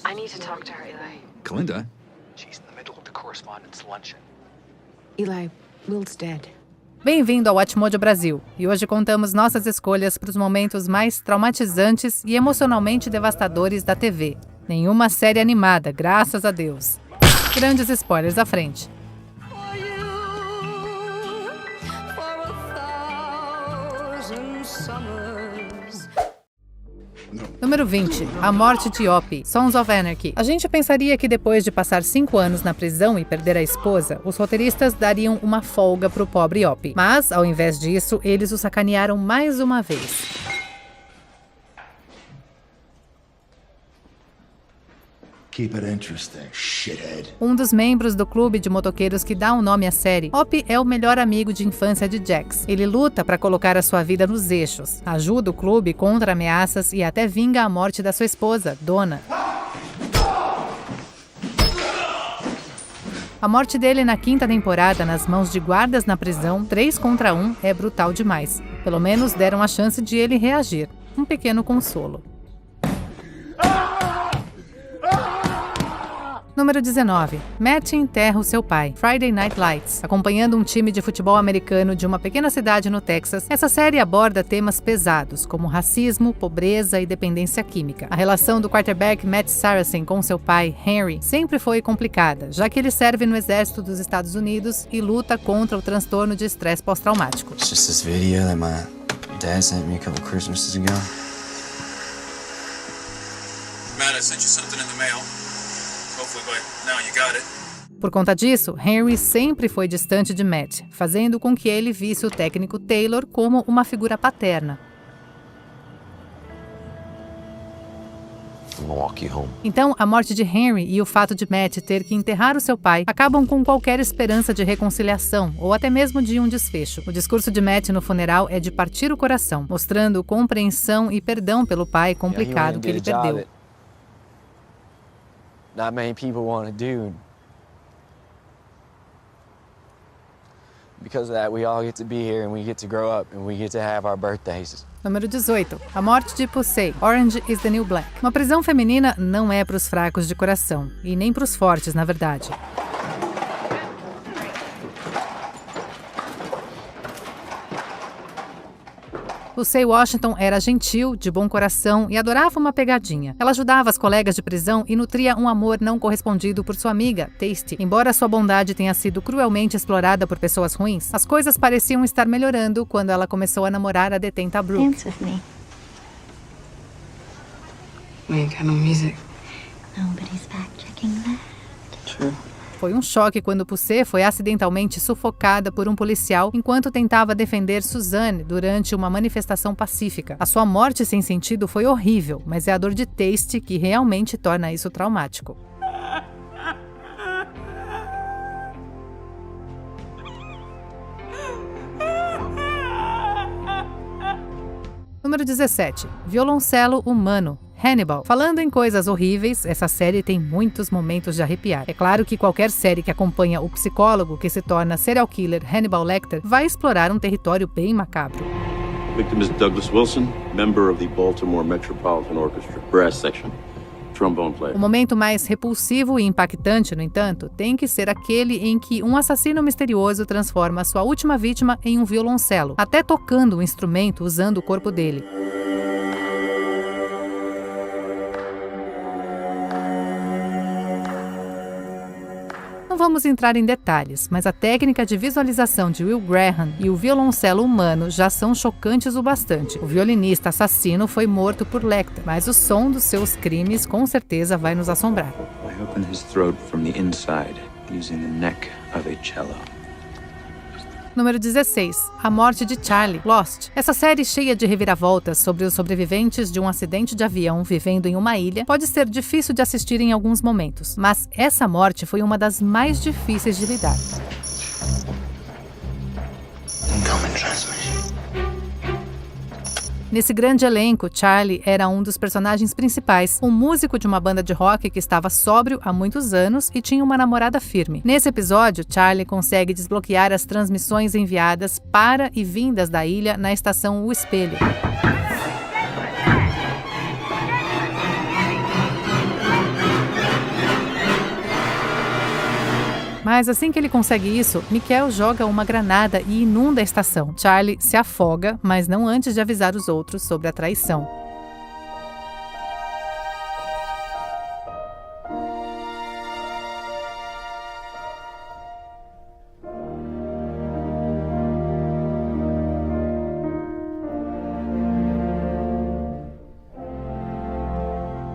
I need to talk to her, Eli. Kalinda? She's in the middle of the correspondence luncheon. Eli, Will's dead. Bem-vindo ao Watchmode Brasil, e hoje contamos nossas escolhas para os momentos mais traumatizantes e emocionalmente devastadores da TV. Nenhuma série animada, graças a Deus. Grandes spoilers à frente. Número 20. A morte de Opie, Sons of Anarchy. A gente pensaria que depois de passar 5 anos na prisão e perder a esposa, os roteiristas dariam uma folga pro pobre Opie. Mas, ao invés disso, eles o sacanearam mais uma vez. Keep it interesting, shithead. Um dos membros do clube de motoqueiros que dá o nome à série, Opie é o melhor amigo de infância de Jax. Ele luta para colocar a sua vida nos eixos, ajuda o clube contra ameaças e até vinga a morte da sua esposa, Donna. A morte dele na 5ª temporada, nas mãos de guardas na prisão, 3 contra 1, é brutal demais. Pelo menos deram a chance de ele reagir. Um pequeno consolo. Número 19. Matt enterra o seu pai, Friday Night Lights. Acompanhando um time de futebol americano de uma pequena cidade no Texas, essa série aborda temas pesados, como racismo, pobreza e dependência química. A relação do quarterback Matt Saracen com seu pai, Henry, sempre foi complicada, já que ele serve no exército dos Estados Unidos e luta contra o transtorno de estresse pós-traumático. It's just this video that my dad sent me a couple Christmases ago. Matt, I sent you something in the mail. Hopefully by now you got it. Por conta disso, Henry sempre foi distante de Matt, fazendo com que ele visse o técnico Taylor como uma figura paterna. I'm gonna walk you home. Então, a morte de Henry e o fato de Matt ter que enterrar o seu pai acabam com qualquer esperança de reconciliação ou até mesmo de um desfecho. O discurso de Matt no funeral é de partir o coração, mostrando compreensão e perdão pelo pai complicado que ele perdeu. Not many people want to do. Because of that, we all get to be here and we get to grow up and we get to have our birthdays. Número 18. A morte de Pussy, Orange is the New Black. Uma prisão feminina não é para os fracos de coração, e nem para os fortes, na verdade. Pussy Washington era gentil, de bom coração e adorava uma pegadinha. Ela ajudava as colegas de prisão e nutria um amor não correspondido por sua amiga, Tasty. Embora sua bondade tenha sido cruelmente explorada por pessoas ruins, as coisas pareciam estar melhorando quando ela começou a namorar a detenta Brooke. Dance with me. We ain't got no music. Nobody's fact-checking that. True. Foi um choque quando Pussy foi acidentalmente sufocada por um policial enquanto tentava defender Suzanne durante uma manifestação pacífica. A sua morte sem sentido foi horrível, mas é a dor de Tasty que realmente torna isso traumático. Número 17. Violoncelo humano, Hannibal. Falando em coisas horríveis, essa série tem muitos momentos de arrepiar. É claro que qualquer série que acompanha o psicólogo que se torna serial killer Hannibal Lecter vai explorar um território bem macabro. Victim is Douglas Wilson, member of the Baltimore Metropolitan Orchestra, brass section, trombone player. O momento mais repulsivo e impactante, no entanto, tem que ser aquele em que um assassino misterioso transforma sua última vítima em um violoncelo, até tocando o instrumento usando o corpo dele. Não vamos entrar em detalhes, mas a técnica de visualização de Will Graham e o violoncelo humano já são chocantes o bastante. O violinista assassino foi morto por Lecter, mas o som dos seus crimes com certeza vai nos assombrar. I opened his throat from the inside using the neck of a cello. Número 16. A morte de Charlie, Lost. Essa série cheia de reviravoltas sobre os sobreviventes de um acidente de avião vivendo em uma ilha pode ser difícil de assistir em alguns momentos, mas essa morte foi uma das mais difíceis de lidar. Incoming transmission. Nesse grande elenco, Charlie era um dos personagens principais, um músico de uma banda de rock que estava sóbrio há muitos anos e tinha uma namorada firme. Nesse episódio, Charlie consegue desbloquear as transmissões enviadas para e vindas da ilha na estação O Espelho. Mas assim que ele consegue isso, Mikkel joga uma granada e inunda a estação. Charlie se afoga, mas não antes de avisar os outros sobre a traição.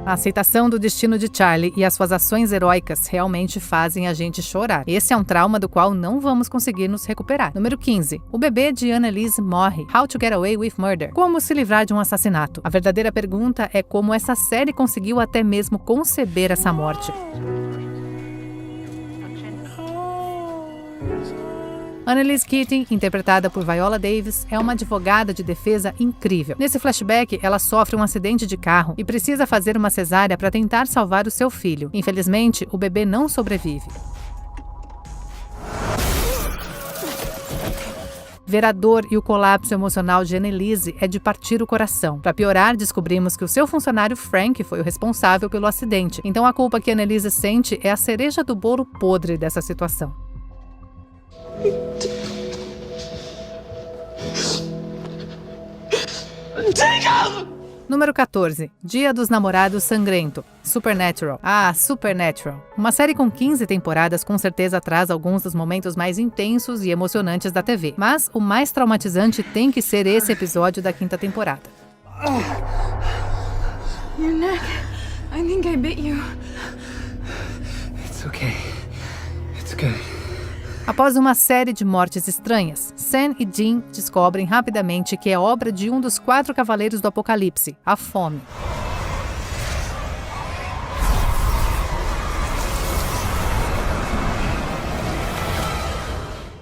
A aceitação do destino de Charlie e as suas ações heróicas realmente fazem a gente chorar. Esse é um trauma do qual não vamos conseguir nos recuperar. Número 15. O bebê de Annalise morre. How to Get Away with Murder. Como se livrar de um assassinato? A verdadeira pergunta é como essa série conseguiu até mesmo conceber essa morte. Annalise Keating, interpretada por Viola Davis, é uma advogada de defesa incrível. Nesse flashback, ela sofre um acidente de carro e precisa fazer uma cesárea para tentar salvar o seu filho. Infelizmente, o bebê não sobrevive. Ver a dor e o colapso emocional de Annalise é de partir o coração. Para piorar, descobrimos que o seu funcionário Frank foi o responsável pelo acidente. Então a culpa que Annalise sente é a cereja do bolo podre dessa situação. Número 14. Dia dos Namorados Sangrento. Supernatural. Supernatural. Uma série com 15 temporadas com certeza traz alguns dos momentos mais intensos e emocionantes da TV. Mas o mais traumatizante tem que ser esse episódio da 5ª temporada. Your neck. I think I bit you. It's okay. It's good. Após uma série de mortes estranhas, Sam e Dean descobrem rapidamente que é obra de um dos 4 cavaleiros do Apocalipse, a fome.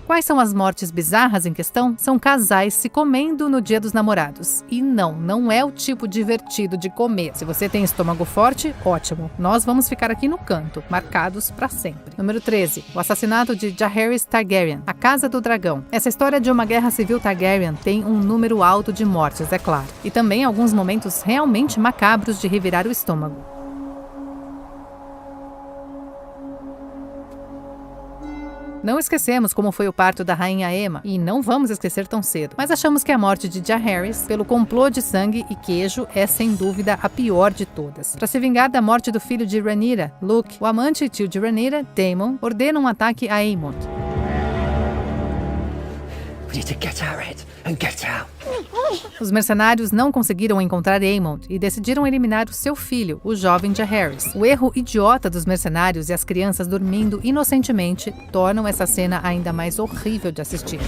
Quais são as mortes bizarras em questão? São casais se comendo no Dia dos Namorados. E não é o tipo divertido de comer. Se você tem estômago forte, ótimo. Nós vamos ficar aqui no canto, marcados para sempre. Número 13. O assassinato de Jaehaerys Targaryen, a Casa do Dragão. Essa história de uma guerra civil Targaryen tem um número alto de mortes, é claro. E também alguns momentos realmente macabros de revirar o estômago. Não esquecemos como foi o parto da rainha Aemma, e não vamos esquecer tão cedo. Mas achamos que a morte de Jaehaerys, pelo complô de sangue e queijo, é sem dúvida a pior de todas. Para se vingar da morte do filho de Rhaenyra, Luke, o amante e tio de Rhaenyra, Daemon, ordena um ataque a Aemond. We need to get Aerys and get out. Os mercenários não conseguiram encontrar Aemond e decidiram eliminar o seu filho, o jovem Jaehaerys. O erro idiota dos mercenários e as crianças dormindo inocentemente tornam essa cena ainda mais horrível de assistir.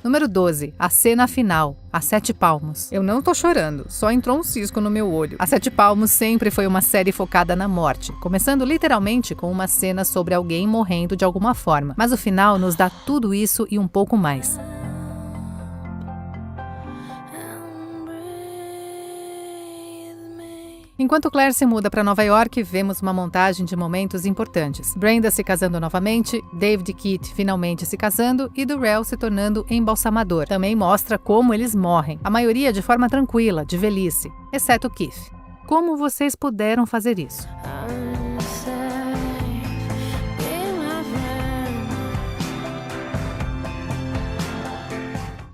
Número 12. A cena final. A 7 Palmos. Eu não tô chorando, só entrou um cisco no meu olho. A 7 Palmos sempre foi uma série focada na morte, começando literalmente com uma cena sobre alguém morrendo de alguma forma. Mas o final nos dá tudo isso e um pouco mais. Enquanto Claire se muda para Nova York, vemos uma montagem de momentos importantes. Brenda se casando novamente, David e Kit finalmente se casando e Durrell se tornando embalsamador. Também mostra como eles morrem, a maioria de forma tranquila, de velhice, exceto Keith. Como vocês puderam fazer isso?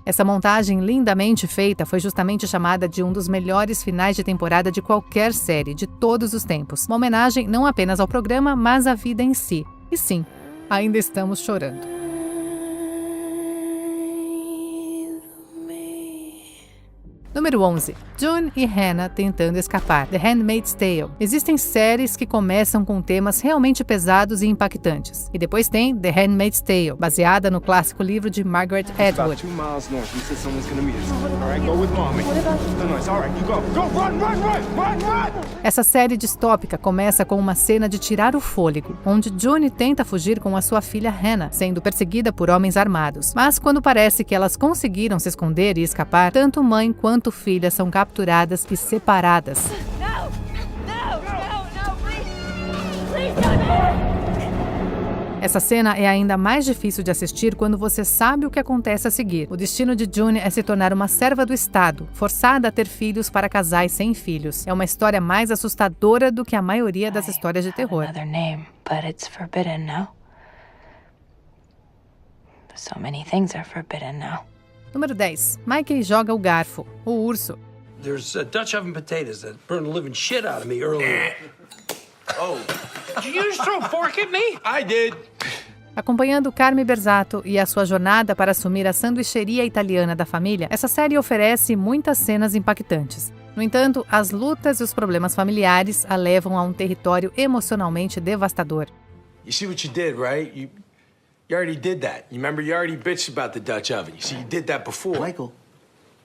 Essa montagem lindamente feita foi justamente chamada de um dos melhores finais de temporada de qualquer série, de todos os tempos. Uma homenagem não apenas ao programa, mas à vida em si. E sim, ainda estamos chorando. Número 11. June e Hannah tentando escapar. The Handmaid's Tale. Existem séries que começam com temas realmente pesados e impactantes. E depois tem The Handmaid's Tale, baseada no clássico livro de Margaret Atwood. Essa série distópica começa com uma cena de tirar o fôlego, onde June tenta fugir com a sua filha Hannah, sendo perseguida por homens armados. Mas quando parece que elas conseguiram se esconder e escapar, tanto mãe quanto filha são capturadas e separadas. Essa cena é ainda mais difícil de assistir quando você sabe o que acontece a seguir. O destino de June é se tornar uma serva do Estado, forçada a ter filhos para casais sem filhos. É uma história mais assustadora do que a maioria das histórias de terror. But it's forbidden now. So many things are forbidden now. Número 10. Mikey joga o garfo, o urso. There's Dutch oven potatoes that burned the living shit out of me earlier. Oh. Did you just throw a fork at me? I did. Acompanhando Carme Berzato e a sua jornada para assumir a sanduicheria italiana da família, essa série oferece muitas cenas impactantes. No entanto, as lutas e os problemas familiares a levam a um território emocionalmente devastador. You see what you did, right? You already did that. You remember you already bitched about the Dutch oven. You see, you did that before. Michael,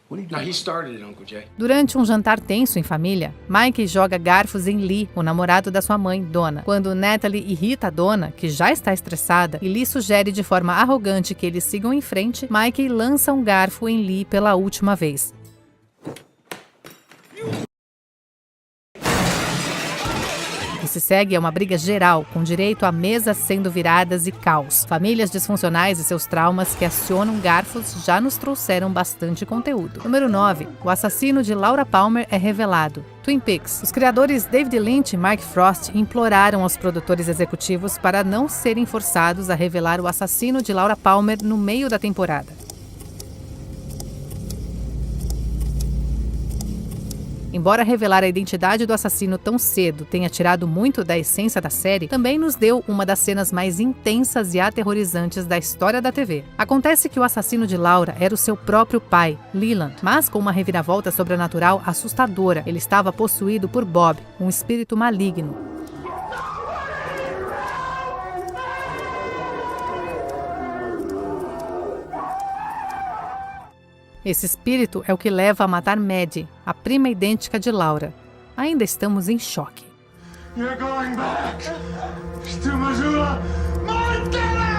what are you doing? No, he started it, Uncle Jay. Durante um jantar tenso em família, Mikey joga garfos em Lee, o namorado da sua mãe, Donna. Quando Natalie irrita a Donna, que já está estressada, e Lee sugere de forma arrogante que eles sigam em frente, Mikey lança um garfo em Lee pela última vez. O que se segue é uma briga geral, com direito a mesas sendo viradas e caos. Famílias disfuncionais e seus traumas que acionam garfos já nos trouxeram bastante conteúdo. Número 9. O assassino de Laura Palmer é revelado. Twin Peaks. Os criadores David Lynch e Mark Frost imploraram aos produtores executivos para não serem forçados a revelar o assassino de Laura Palmer no meio da temporada. Embora revelar a identidade do assassino tão cedo tenha tirado muito da essência da série, também nos deu uma das cenas mais intensas e aterrorizantes da história da TV. Acontece que o assassino de Laura era o seu próprio pai, Leland, mas com uma reviravolta sobrenatural assustadora. Ele estava possuído por Bob, um espírito maligno. Esse espírito é o que leva a matar Maddie, a prima idêntica de Laura. Ainda estamos em choque. You're going back to Missoula, Montana!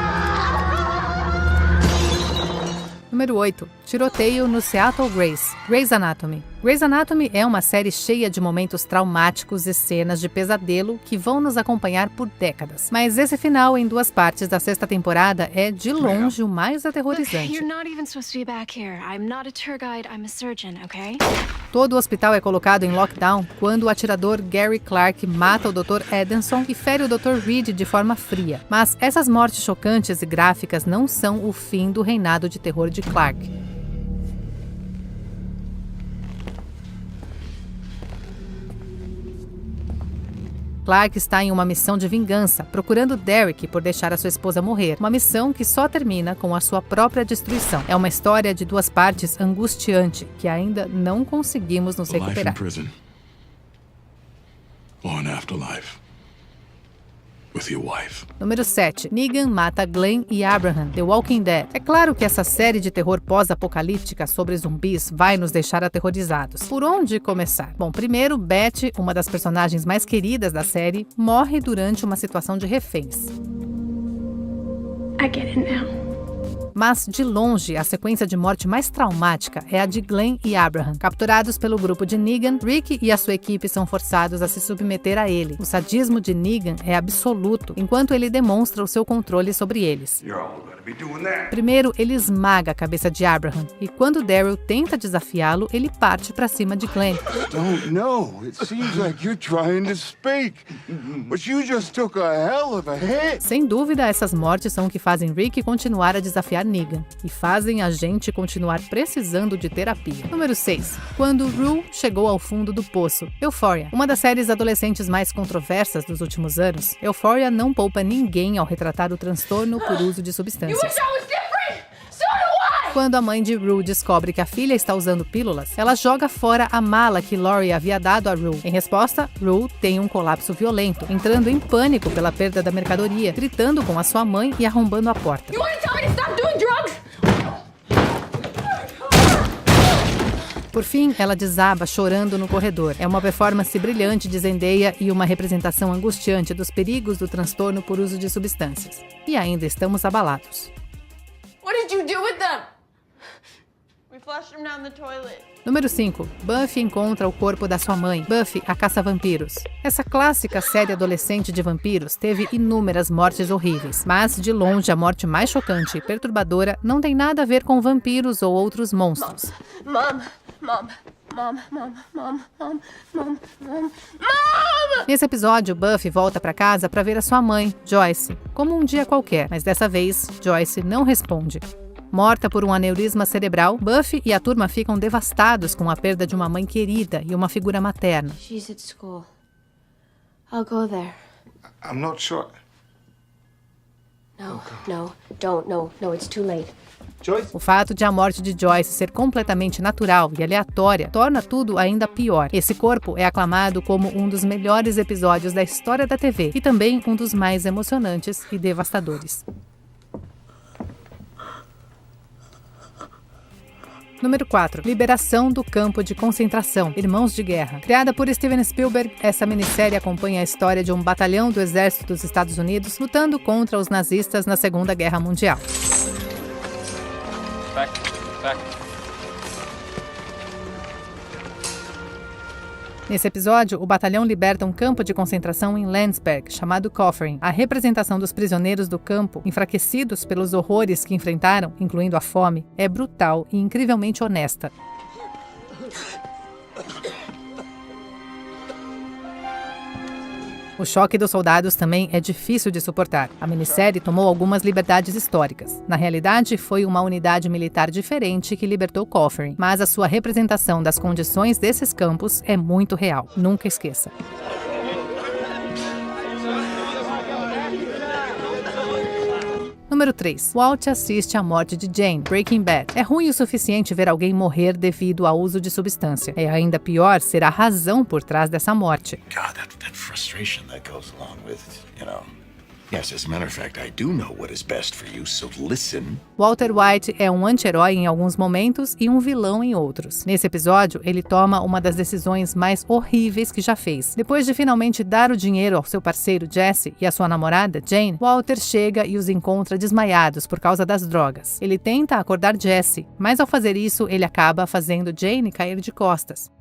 Número 8. Tiroteio no Seattle Grace. Grey's Anatomy. Grey's Anatomy é uma série cheia de momentos traumáticos e cenas de pesadelo que vão nos acompanhar por décadas. Mas esse final em 2 partes da 6ª temporada é, de longe, o mais aterrorizante. Todo o hospital é colocado em lockdown quando o atirador Gary Clark mata o Dr. Edenson e fere o Dr. Reed de forma fria. Mas essas mortes chocantes e gráficas não são o fim do reinado de terror de Clark. Clark está em uma missão de vingança, procurando Derek por deixar a sua esposa morrer. Uma missão que só termina com a sua própria destruição. É uma história de 2 partes angustiante, que ainda não conseguimos nos recuperar. Número 7. Negan mata Glenn e Abraham, The Walking Dead. É claro que essa série de terror pós-apocalíptica sobre zumbis vai nos deixar aterrorizados. Por onde começar? Bom, primeiro, Beth, uma das personagens mais queridas da série, morre durante uma situação de reféns. I get it now. Mas, de longe, a sequência de morte mais traumática é a de Glenn e Abraham. Capturados pelo grupo de Negan, Rick e a sua equipe são forçados a se submeter a ele. O sadismo de Negan é absoluto, enquanto ele demonstra o seu controle sobre eles. Primeiro, ele esmaga a cabeça de Abraham, e quando Daryl tenta desafiá-lo, ele parte para cima de Glenn. Don't know. It seems like you're trying to speak, but you just took a hell of a hit. Sem dúvida, essas mortes são o que fazem Rick continuar a desafiar Negan, e fazem a gente continuar precisando de terapia. Número 6. Quando Rue chegou ao fundo do poço. Euphoria. Uma das séries adolescentes mais controversas dos últimos anos, Euphoria não poupa ninguém ao retratar o transtorno por uso de substâncias. Quando a mãe de Rue descobre que a filha está usando pílulas, ela joga fora a mala que Laurie havia dado a Rue. Em resposta, Rue tem um colapso violento, entrando em pânico pela perda da mercadoria, gritando com a sua mãe e arrombando a porta. Por fim, ela desaba chorando no corredor. É uma performance brilhante de Zendaya e uma representação angustiante dos perigos do transtorno por uso de substâncias. E ainda estamos abalados. What did you do with them? We flushed him down the toilet. Número 5. Buffy encontra o corpo da sua mãe. Buffy, a caça-vampiros. Essa clássica série adolescente de vampiros teve inúmeras mortes horríveis, mas, de longe, a morte mais chocante e perturbadora não tem nada a ver com vampiros ou outros monstros. Mom. Nesse episódio, Buffy volta para casa para ver a sua mãe, Joyce, como um dia qualquer, mas dessa vez, Joyce não responde. Morta por um aneurisma cerebral, Buffy e a turma ficam devastados com a perda de uma mãe querida e uma figura materna. She's at school. I'll go there. I'm not sure. No, it's too late. Joyce? O fato de a morte de Joyce ser completamente natural e aleatória torna tudo ainda pior. Esse corpo é aclamado como um dos melhores episódios da história da TV e também um dos mais emocionantes e devastadores. Número 4. Liberação do campo de concentração, Irmãos de Guerra. Criada por Steven Spielberg, essa minissérie acompanha a história de um batalhão do exército dos Estados Unidos lutando contra os nazistas na Segunda Guerra Mundial. Back. Nesse episódio, o batalhão liberta um campo de concentração em Landsberg, chamado Coffering. A representação dos prisioneiros do campo, enfraquecidos pelos horrores que enfrentaram, incluindo a fome, é brutal e incrivelmente honesta. O choque dos soldados também é difícil de suportar. A minissérie tomou algumas liberdades históricas. Na realidade, foi uma unidade militar diferente que libertou Coffering, mas a sua representação das condições desses campos é muito real. Nunca esqueça. Número 3. Walt assiste à morte de Jane, Breaking Bad. É ruim o suficiente ver alguém morrer devido ao uso de substância. É ainda pior ser a razão por trás dessa morte. God, that frustration that goes along with, Yes, as a matter of fact, I do know what is best for you, so listen. Walter White é um anti-herói em alguns momentos e um vilão em outros. Nesse episódio, ele toma uma das decisões mais horríveis que já fez. Depois de finalmente dar o dinheiro ao seu parceiro Jesse e à sua namorada Jane, Walter chega e os encontra desmaiados por causa das drogas. Ele tenta acordar Jesse, mas ao fazer isso, ele acaba fazendo Jane cair de costas.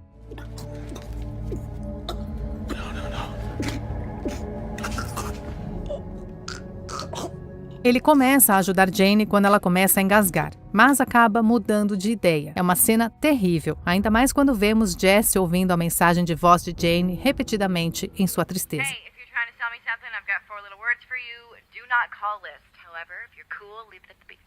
Ele começa a ajudar Jane quando ela começa a engasgar, mas acaba mudando de ideia. É uma cena terrível, ainda mais quando vemos Jesse ouvindo a mensagem de voz de Jane repetidamente em sua tristeza. Hey, if you're trying to sell me something, I've got 4 little words for you. Do not call list. However, if you're cool, leave it at the beep.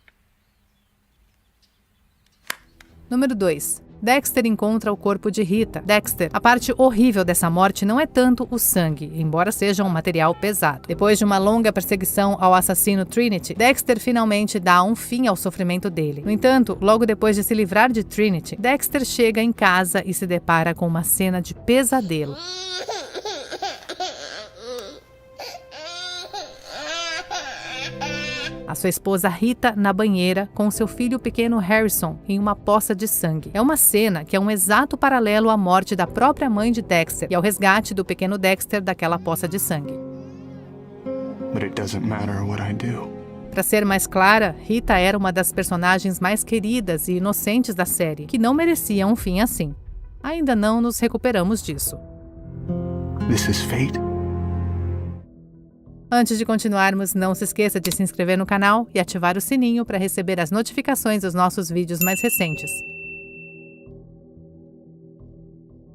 Número 2. Dexter encontra o corpo de Rita. Dexter, a parte horrível dessa morte não é tanto o sangue, embora seja um material pesado. Depois de uma longa perseguição ao assassino Trinity, Dexter finalmente dá um fim ao sofrimento dele. No entanto, logo depois de se livrar de Trinity, Dexter chega em casa e se depara com uma cena de pesadelo. A sua esposa Rita na banheira com seu filho pequeno Harrison em uma poça de sangue. É uma cena que é um exato paralelo à morte da própria mãe de Dexter e ao resgate do pequeno Dexter daquela poça de sangue. But it doesn't matter what I do. Para ser mais clara, Rita era uma das personagens mais queridas e inocentes da série, que não merecia um fim assim. Ainda não nos recuperamos disso. This is fate. Antes de continuarmos, não se esqueça de se inscrever no canal e ativar o sininho para receber as notificações dos nossos vídeos mais recentes.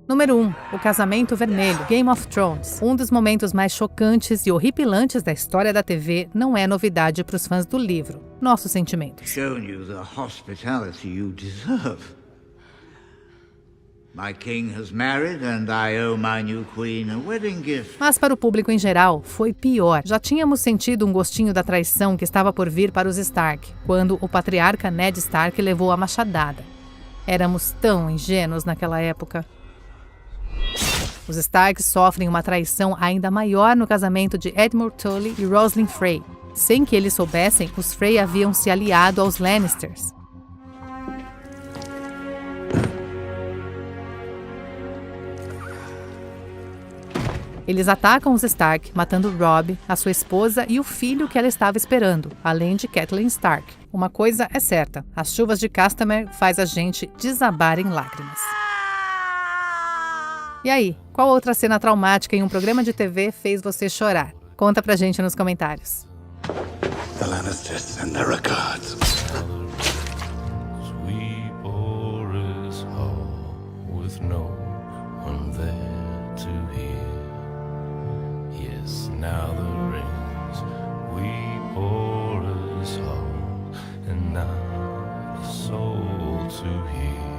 Número 1. O Casamento Vermelho, Game of Thrones. Um dos momentos mais chocantes e horripilantes da história da TV não é novidade para os fãs do livro. Nossos sentimentos. Shown you the hospitality you deserve. My king has married and I owe my new queen a wedding gift. Mas para o público em geral, foi pior. Já tínhamos sentido um gostinho da traição que estava por vir para os Stark, quando o patriarca Ned Stark levou a machadada. Éramos tão ingênuos naquela época. Os Stark sofrem uma traição ainda maior no casamento de Edmure Tully e Roslyn Frey. Sem que eles soubessem, os Frey haviam se aliado aos Lannisters. Eles atacam os Stark, matando Robb, a sua esposa e o filho que ela estava esperando, além de Catelyn Stark. Uma coisa é certa, as chuvas de Castamere faz a gente desabar em lágrimas. E aí, qual outra cena traumática em um programa de TV fez você chorar? Conta pra gente nos comentários. The Lannisters send their regards. No one there to hear. Yes, now the rings we pour us all, and not a soul to hear.